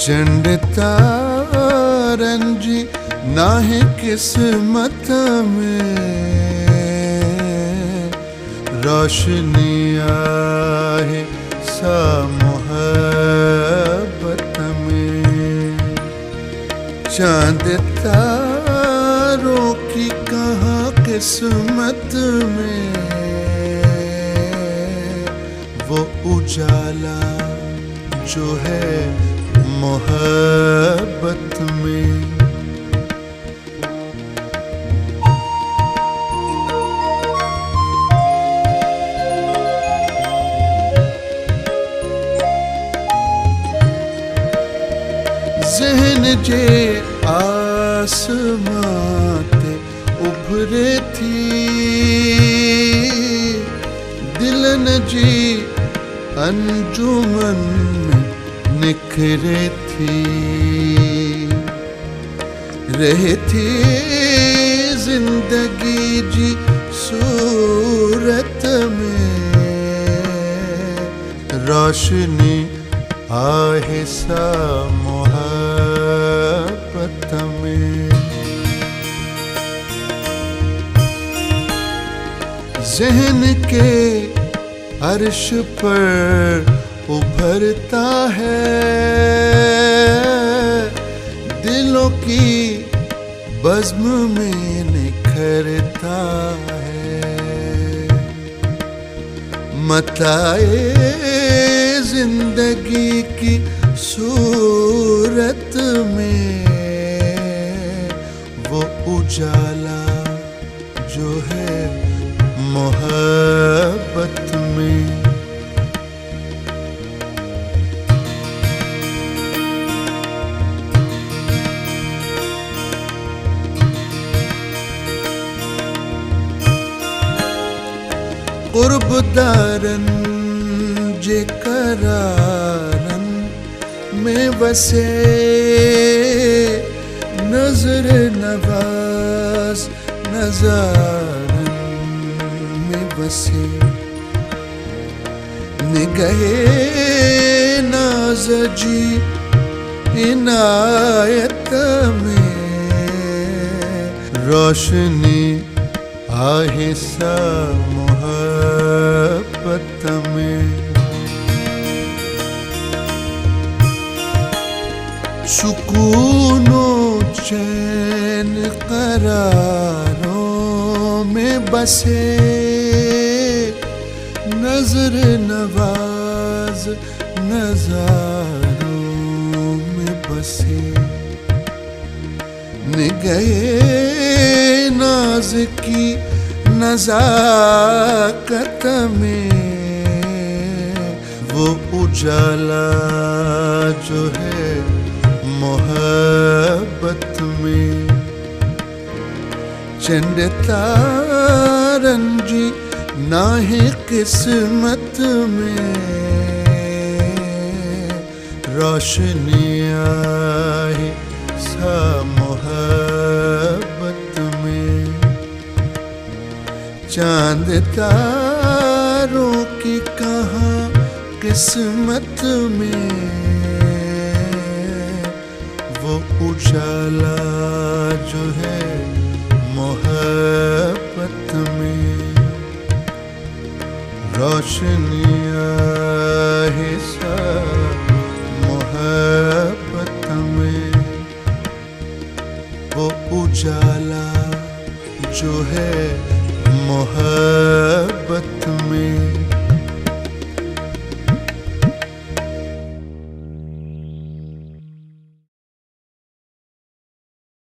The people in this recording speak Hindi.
चंड तारन जी नाहे किस्मत में, रोशनी आहे सा मोहब्बत में। चांद तारों की कहाँ किस्मत में, वो उजाला जो है मोहब्बत में। ज़हन जे आसमां ते उभरे थी, दिलन जी अंजुमन में निखरे थी। रहे थी जिंदगी जी सूरत में, रोशनी आहे सा मोहब्बत में। ज़हन के अर्श पर उभरता है, दिलों की बज़्म में निखरता है। मताए जिंदगी की सूरत में, वो उजाला जो है मोहब्बत में। कुर्बदारन जे करारन में बसे, नजर नवाज नजारन में बसे। निगाहे नाज जी इनायत में, रोशनी आहे सा मोहब्बत में। सुकूनो चैन करारों में बसे, नजर नवाज नजारों में बसे। निगाहे नाज की नज़ाकत में, वो उजाला जो है मोहब्बत में। चंड तारन जी नाहे किस्मत में, रोशनी आहे सा मोहब्बत में। चांद तारों की कहाँ किस्मत में, वो उजाला जो है मोहब्बत में। रोशनी आहे सा मोहब्बत में, वो उजाला जो है मोहब्बत में।